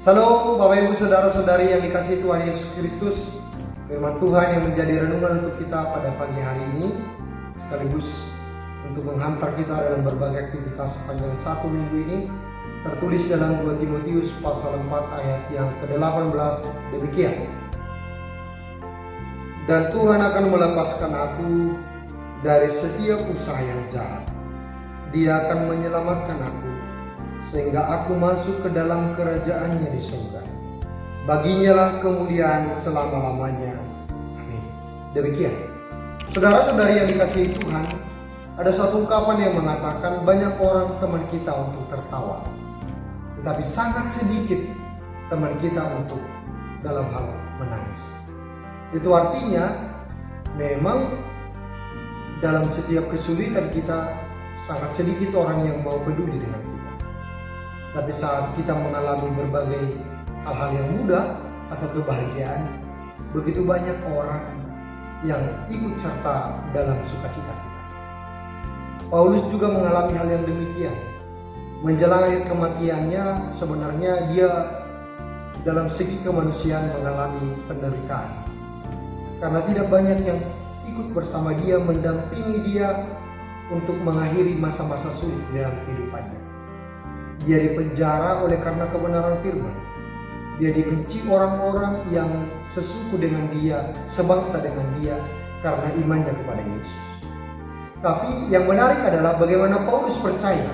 Salam Bapak Ibu Saudara-saudari yang dikasihi Tuhan Yesus Kristus. Firman Tuhan yang menjadi renungan untuk kita pada pagi hari ini, sekaligus untuk menghantar kita dalam berbagai aktivitas sepanjang satu minggu ini, tertulis dalam 2 Timotius pasal 4 ayat yang ke-18 demikian. Dan Tuhan akan melepaskan aku dari setiap usaha yang jahat. Dia akan menyelamatkan aku, sehingga aku masuk ke dalam kerajaannya di surga. Baginya lah kemuliaan selama-lamanya. Amin. Demikian. Saudara-saudari yang dikasihi Tuhan, ada satu ungkapan yang mengatakan banyak orang teman kita untuk tertawa, tetapi sangat sedikit teman kita untuk dalam hal menangis. Itu artinya memang dalam setiap kesulitan kita sangat sedikit orang yang mau peduli dengan kita. Tapi saat kita mengalami berbagai hal-hal yang mudah atau kebahagiaan, begitu banyak orang yang ikut serta dalam sukacita kita. Paulus juga mengalami hal yang demikian. Menjelang akhir kematiannya, sebenarnya dia dalam segi kemanusiaan mengalami penderitaan. Karena tidak banyak yang ikut bersama dia, mendampingi dia untuk mengakhiri masa-masa sulit dalam kehidupannya. Dia dipenjara oleh karena kebenaran firman. Dia dibenci orang-orang yang sesuku dengan dia, sebangsa dengan dia, karena imannya kepada Yesus. Tapi yang menarik adalah bagaimana Paulus percaya,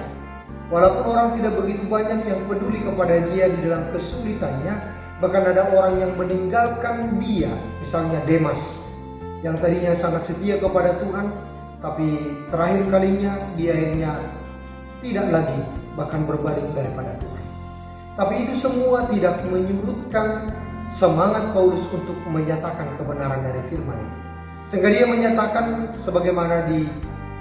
walaupun orang tidak begitu banyak yang peduli kepada dia di dalam kesulitannya, bahkan ada orang yang meninggalkan dia, misalnya Demas, yang tadinya sangat setia kepada Tuhan, tapi terakhir kalinya dia akhirnya tidak lagi bahkan berbalik daripada Tuhan. Tapi itu semua tidak menyurutkan semangat Paulus untuk menyatakan kebenaran dari firman itu. Sehingga dia menyatakan sebagaimana di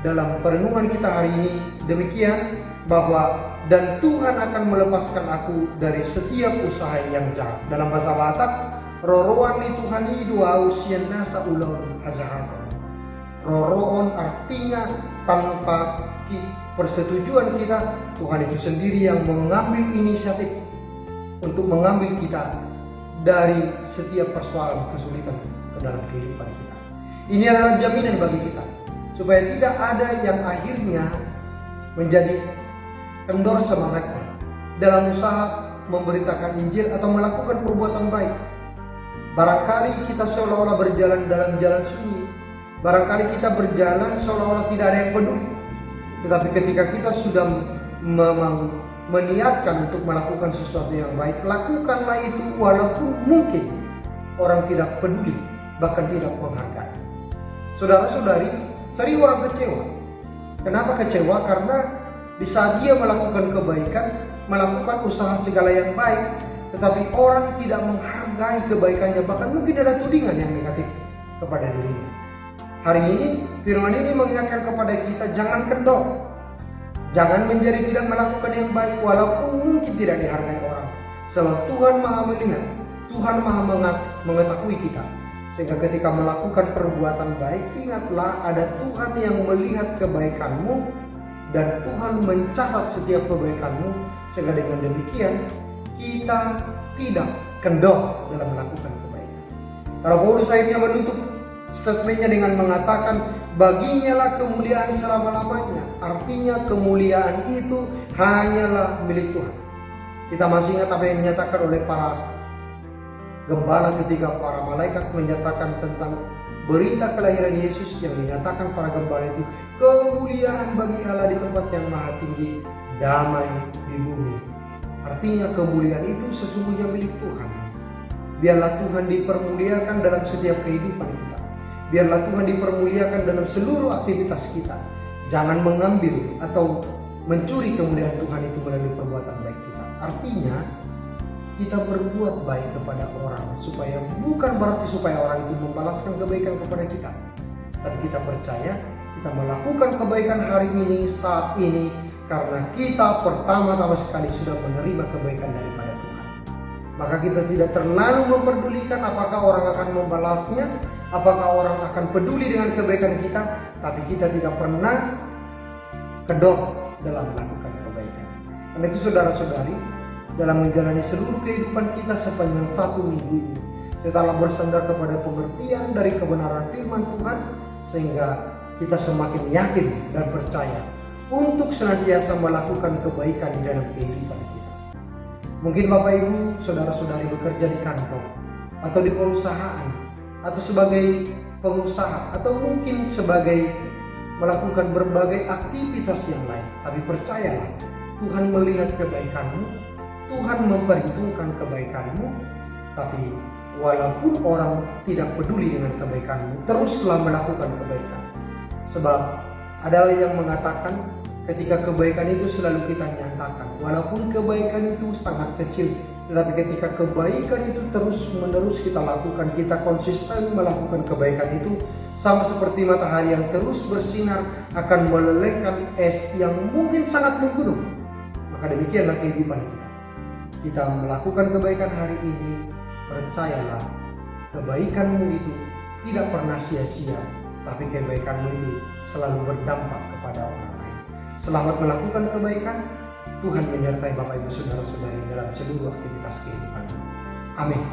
dalam perenungan kita hari ini demikian, bahwa dan Tuhan akan melepaskan aku dari setiap usaha yang jahat. Dalam bahasa Batak, roroan itu hani dua usian nasa ulon hazahatan. Roroon artinya tanpa persetujuan kita, Tuhan itu sendiri yang mengambil inisiatif untuk mengambil kita dari setiap persoalan kesulitan ke dalam kehidupan kita. Ini adalah jaminan bagi kita supaya tidak ada yang akhirnya menjadi kendor semangatnya dalam usaha memberitakan Injil atau melakukan perbuatan baik. Barangkali kita seolah-olah berjalan dalam jalan sunyi. Barangkali kita berjalan seolah-olah tidak ada yang peduli. Tetapi ketika kita sudah memang meniatkan untuk melakukan sesuatu yang baik, lakukanlah itu walaupun mungkin orang tidak peduli, bahkan tidak menghargai. Saudara-saudari, sering orang kecewa. Kenapa kecewa? Karena di saat dia melakukan kebaikan, melakukan usaha segala yang baik, tetapi orang tidak menghargai kebaikannya, bahkan mungkin ada tudingan yang negatif kepada dirinya. Hari ini firman ini mengingatkan kepada kita, jangan kendor, jangan menjadi tidak melakukan yang baik walaupun mungkin tidak dihargai orang. Sebab Tuhan Maha melihat, Tuhan Maha mengetahui kita. Sehingga ketika melakukan perbuatan baik, ingatlah ada Tuhan yang melihat kebaikanmu dan Tuhan mencatat setiap kebaikanmu. Sehingga dengan demikian kita tidak kendor dalam melakukan kebaikan. Kalau Paulus akhirnya menutup statementnya dengan mengatakan, baginya lah kemuliaan selama-lamanya. Artinya kemuliaan itu hanyalah milik Tuhan. Kita masih ingat apa yang dinyatakan oleh para gembala ketika para malaikat menyatakan tentang berita kelahiran Yesus, yang dinyatakan para gembala itu, kemuliaan bagi Allah di tempat yang maha tinggi, damai di bumi. Artinya kemuliaan itu sesungguhnya milik Tuhan. Biarlah Tuhan dipermuliakan dalam setiap kehidupan kita. Biarlah Tuhan dipermuliakan dalam seluruh aktivitas kita. Jangan mengambil atau mencuri kemuliaan Tuhan itu melalui perbuatan baik kita. Artinya kita berbuat baik kepada orang, supaya bukan berarti supaya orang itu membalaskan kebaikan kepada kita. Tapi kita percaya kita melakukan kebaikan hari ini, saat ini, karena kita pertama-tama sekali sudah menerima kebaikan daripada Tuhan. Maka kita tidak terlalu memperdulikan apakah orang akan membalasnya, apakah orang akan peduli dengan kebaikan kita, tapi kita tidak pernah kedok dalam melakukan kebaikan. Karena itu saudara-saudari, dalam menjalani seluruh kehidupan kita sepanjang 1 minggu ini. Tetaplah bersandar kepada pengertian dari kebenaran firman Tuhan, sehingga kita semakin yakin dan percaya untuk senantiasa melakukan kebaikan di dalam kehidupan kita. Mungkin Bapak Ibu, saudara-saudari bekerja di kantor, atau di perusahaan, atau sebagai pengusaha, atau mungkin sebagai melakukan berbagai aktivitas yang lain. Tapi percayalah, Tuhan melihat kebaikanmu, Tuhan memperhitungkan kebaikanmu. Tapi walaupun orang tidak peduli dengan kebaikanmu, teruslah melakukan kebaikan. Sebab ada yang mengatakan ketika kebaikan itu selalu kita nyatakan, walaupun kebaikan itu sangat kecil, tetapi ketika kebaikan itu terus-menerus kita lakukan, kita konsisten melakukan kebaikan itu, sama seperti matahari yang terus bersinar akan melelehkan es yang mungkin sangat membunuh. Maka demikianlah kehidupan kita. Kita melakukan kebaikan hari ini, percayalah kebaikanmu itu tidak pernah sia-sia, tapi kebaikanmu itu selalu berdampak kepada orang lain. Selamat melakukan kebaikan. Tuhan menyertai Bapak Ibu Saudara-saudari dalam seluruh aktivitas kehidupan. Amin.